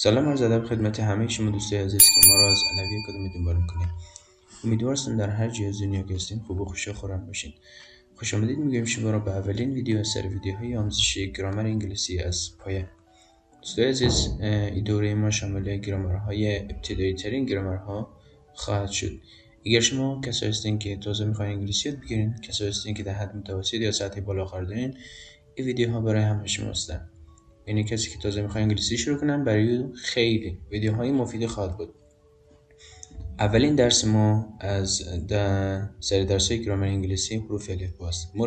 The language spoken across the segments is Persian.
سلام عرض ادب خدمت همه شما دوستای عزیز که ما را از علوی اکادمی دنبال میکنید. امیدوار هستم در هر جای از دنیا که هستین خوب و خوش و خورم باشین. خوش آمدید میگم شما را به اولین ویدیو از سری ویدیوهای آموزشی گرامر انگلیسی از پایه. دوستای عزیز، این دوره ما شامل گرامرهای ابتدایی ترین گرامرها خواهد شد. اگر شما کسایی هستین که تازه میخواین انگلیسی یاد بگیرین، کسایی هستین که در حد متوسط یا سطح بالا قرار دارین، این ویدیوها برای همه شما هستن. یعنی کسی که تازه میخواد انگلیسی شروع کنن برای خیلی ویدیوهای مفید خواهد بود. اولین درس ما از سری درس‌های گرامر انگلیسی حروف الفبا است. ما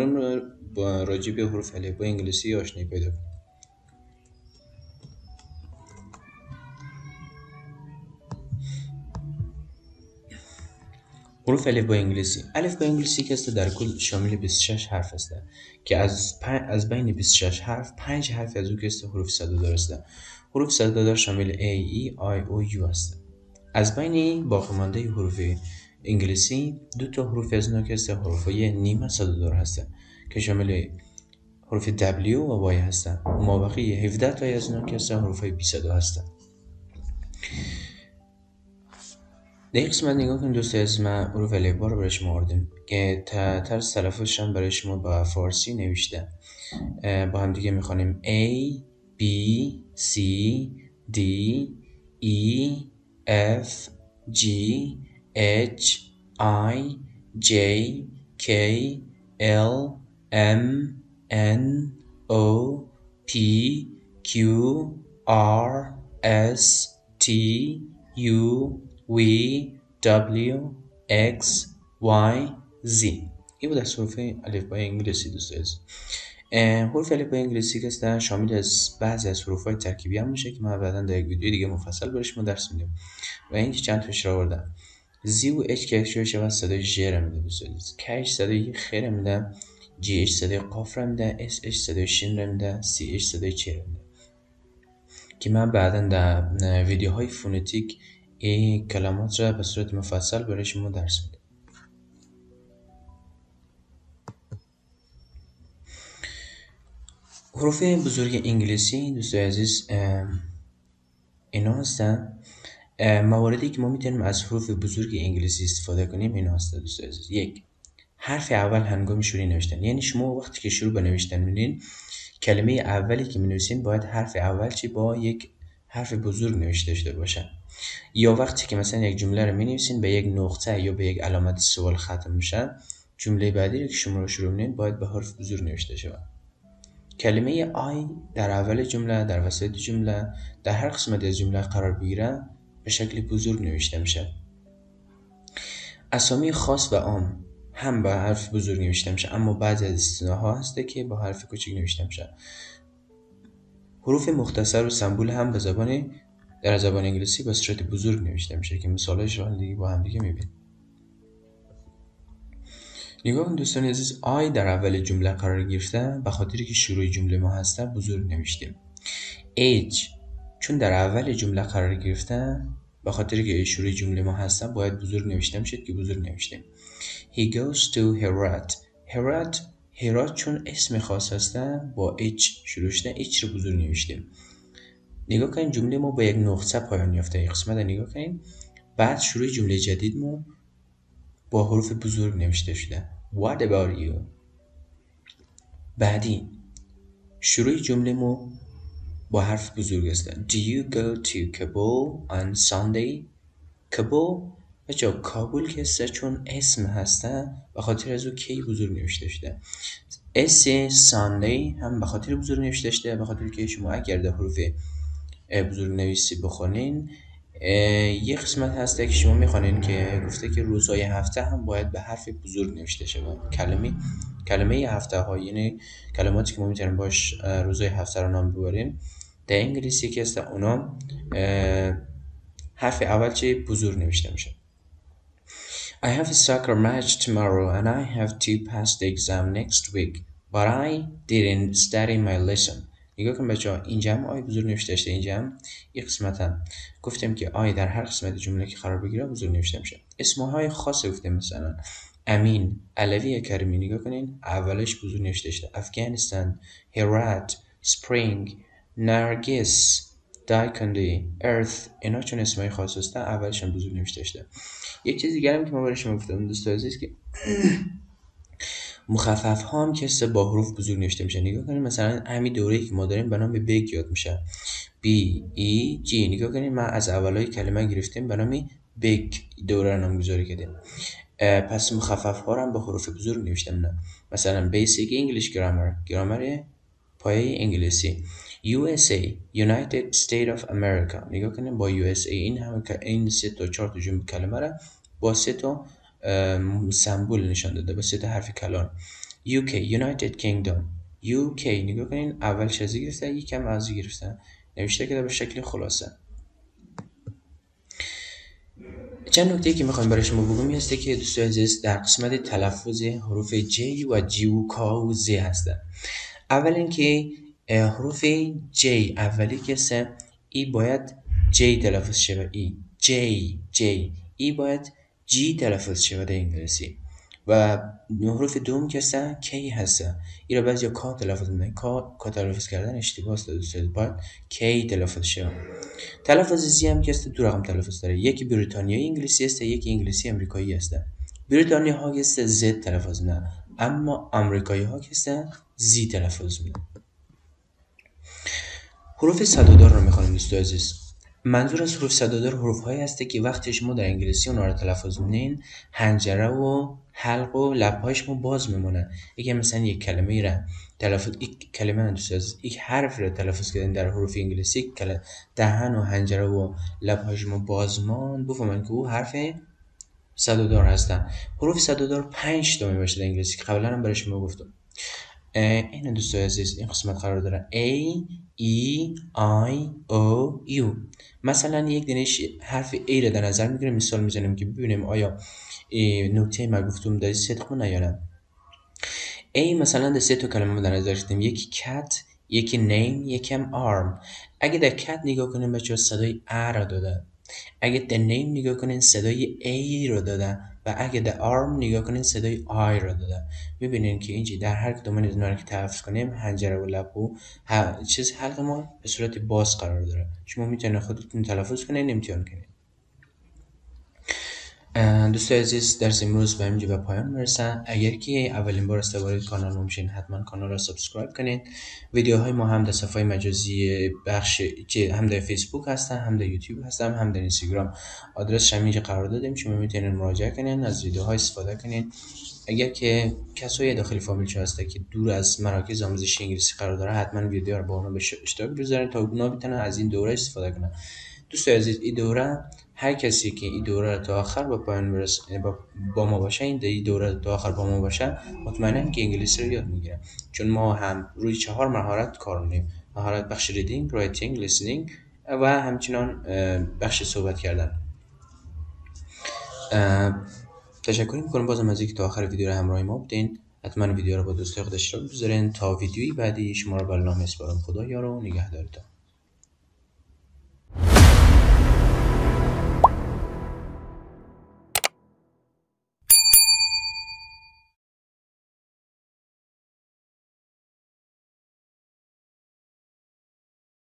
با راجع به حروف الفبا انگلیسی آشنایی پیدا کنیم. حروف الفبا انگلیسی. الفبا انگلیسی که است در کل شامل 26 حرف است که از بین 26 حرف 5 حرف از او که است حروف صدادار است. حروف صدادار شامل A, E, I, O, U است. از بین باقی مانده حروف انگلیسی دو تا حروف از اینا که است حروفای نیمه صدادار هستند که شامل حروف W و Y هستند. مابقی 17 تا از اینا که است حروفای بی صدا هستند. در این قسمت نگاه کنید دوستای عزیز، من حروف الفبا رو برای شما آوردم که طرز تلفظش هم برای شما با فارسی نوشته. با هم دیگه میخوانیم A, B, C, D, E, F, G, H, I, J, K, L, M, N, O, P, Q, R, S, T, U, V, W, X, Y, Z. این بود از حروف الفبای انگلیسی دوستای عزیز. حروف الفبای انگلیسی که هستن شامل از بعضی از حروف‌های ترکیبی هم میشه که من بعداً در یک ویدیو دیگه مفصل برای شما درس میدم. و اینکه چند تاش رو آوردم. Z و H که اکشوش و صدای ژ رو میده دوستای عزیز. K صدای خ رو میده. G صدای قاف رو میده. S صدای شین رو میده. C صدای چ رو میده. که من بعداً در ویدیوهای فونتیک این کلمات را به صورت مفصل برای شما درس میدم. حروف بزرگ انگلیسی دوستای عزیز اینا هستن. مواردی که ما میتونیم از حروف بزرگ انگلیسی استفاده کنیم اینا هستن دوستای عزیز. یک، حرف اول هنگام شروع نوشتن. یعنی شما وقتی که شروع به نوشتن می‌کنین کلمه اولی که می‌نویسین باید حرف اول چی با یک حرف بزرگ نوشته شده باشه. یا وقتی که مثلا یک جمله رو می‌نویسین به یک نقطه یا به یک علامت سوال ختم میشه، جمله بعدی رو که شما رو شروع می‌کنین باید به حرف بزرگ نوشته شود. کلمه I در اول جمله، در وسط جمله، در هر قسمت از جمله قرار بگیره به شکل بزرگ نوشته میشه. اسامی خاص و عام هم با حرف بزرگ نوشته میشه، اما بعضی از استثناها هسته که با حرف کوچک نوشته میشه. حروف مختصر و سمبول هم در زبان انگلیسی به صورت بزرگ نوشته میشه که مثالش رو دیگه با هم دیگه میبینیم. نگاه کن دوستان عزیز، I در اول جمله قرار گرفته به خاطری که شروع جمله ما هسته بزرگ نوشتیم. H چون در اول جمله قرار گرفته به خاطری که شروع جمله ما هسته باید بزرگ نوشته میشد که بزرگ نوشتیم. He goes to هرات چون اسم خاص هسته با H شروع شده، H رو بزرگ نوشتیم. نگاه کنید جمله ما با یک نقطه پایان یافته. این قسمت نگاه کنید. بعد شروع جمله جدید ما با حروف بزرگ نوشته شده. What about you؟ بعدی شروع جمله ما با حرف بزرگ است. Do you go to Kabul on Sunday؟ کابل بچه کابل که است چون اسم هسته به خاطر از او کی بزرگ نوشته شده. اس Sunday هم به خاطر بزرگ نوشته شده به خاطر که شما اگر در حروف بزرگ نویسی بخونین یه قسمت هسته که شما میخوانین که گفته که روزهای هفته هم باید به حرف بزرگ نوشته شود. کلمه هفته ها یعنی کلماتی که ما میتونیم باش روزهای هفته رو نام ببریم در انگلیسی که است اونا حرف اول چه بزرگ نوشته میشه. I have a soccer match tomorrow and I have to pass the exam next week but I didn't study my lesson. نگاه کن بچه ها اینجا هم آی بزرگ نوشته شده. اینجا هم یک قسمت هم گفتیم که آی در هر قسمت جمله که قرار بگیره بزرگ نوشته میشه. اسمهای خاص گفتیم مثلا امین، علوی کریمی نگاه کنین اولش بزرگ نوشته شده. افغانستان، هرات، سپرینگ، نرگس، دایکندی، earth، اینا چون اسمای خاص هستن اولشون بزرگ نوشته شده. یک چیز دیگه هم که ما برای شما گفتم دوست عزیز که مخفف ها هم که با حروف بزرگ نوشته میشه. نگاه کنید مثلا همین دوره‌ای که ما داریم به نام بیگ یاد میشه، B E G. نگاه کنید ما از اولای کلمه گرفتیم به نام بیگ دوره رو نامگذاری کردیم. پس مخفف ها رو هم با حروف بزرگ نوشته میشه. مثلا Basic English Grammar، گرامر پایه انگلیسی. USA United States of America. نگاه کنیم با USA این سه تا چهار تا جمله کلمه را با سه تا سمبل نشان داده، با سه تا حرف کلان. UK United Kingdom. UK نگاه کنین اولش از گرفته یکم از گرفته نوشته که به شکل خلاصه. چند نکته که میخوایم برای شما بگم این هسته که دوستان عزیز در قسمت تلفظ حروف J و G و K و Z هستن. اول اینکه حروف J اولی که سه ای باید J تلفظ شود، J ای باید G تلفظ شود در انگلیسی. و حروف دوم که سه K هسته ای را بعضی کا تلفظ میکنن. کا تلفظ کردن اشتباه است دوستان، باید K تلفظ شود. تلفظ زی هم که است دو رقم تلفظ داره، یکی بریتانیایی انگلیسی است، یکی انگلیسی امریکایی است. بریتانی ها که است Z تلفظ نه، اما امریکایی ها که است Z تلفظ میکنن. حروف صدادار رو میخوانیم دوستان عزیز. منظور از حروف صدادار حروف هایی هسته که وقتی شما در انگلیسی اونها رو تلفظ میکنین حنجره و حلق و لب‌های شما باز میمونه. اگه مثلا یک کلمه را تلفظ یک کلمه دوستان عزیز یک حرف رو تلفظ کردین در حروف انگلیسی دهن و حنجره و لب‌های شما باز ماند بفهمن که او حرف صدادار هستن. حروف صدادار 5 تا میباشه در انگلیسی که قبلا هم برای شما گفتم. این دوستان عزیز این قسمت قرار داره A E I O U. مثلا یک دانش حرف A را در نظر میگیریم، مثال میزنیم که ببینیم آیا نکته ما گفتم داری صدق کنه یا نه. A مثلا در سه تا کلمه در نظر گرفتیم، یکی cat، یکی name، یکم arm. اگه در cat نگاه کنیم بچه‌ها صدای A را داده، اگه در name نگاه کنین صدای A رو داده و اگه در arm نگاه کنین صدای I رو داده. میبینین که اینجا در هر کدوم از اینا رو که تلفظ کنیم حنجره و لب و چیز حلق ما به صورت باز قرار داره. شما میتونید خودتون تلفظ کنین امتحان کنین. دوستان عزیز درس امروز به اینجا به پایان میرسه. اگر که اولین بار است وارد کانال ما میشین حتما کانال را سابسکرایب کنین. ویدیوهای ما هم در صفحه مجازی بخش هم در فیسبوک هستن، هم در یوتیوب هستن، هم در اینستاگرام. آدرسش هم اینجا قرار دادیم، شما میتونین مراجعه کنین، از ویدیوهای استفاده کنین. اگر که کسایی داخل فامیل چه هسته که دور از مراکز آموزش انگلیسی قرار داره حتما ویدیو رو با اونها به اشتراک بذارین تا اونا بتونن از این دوره استفاده کنن. دوستان عزیز این دوره هر کسی که این دوره تا آخر با پایان برسه با ما باشه، این دوره تا آخر با ما باشه مطمئنم که انگلیسی رو یاد میگیره، چون ما هم روی 4 مهارت کار می‌کنیم. مهارت بخش ریدینگ، رایتینگ، لیسنینگ و همچنان بخش صحبت کردن. تشکر میکنم بازم از اینکه تا آخر ویدیو رو همراه ما بودین. حتما ویدیو رو با دوستای خود اشتراک بذارین تا ویدیویی بعدی شما رو به الله میسپارم. خدا یار و نگهدارتون.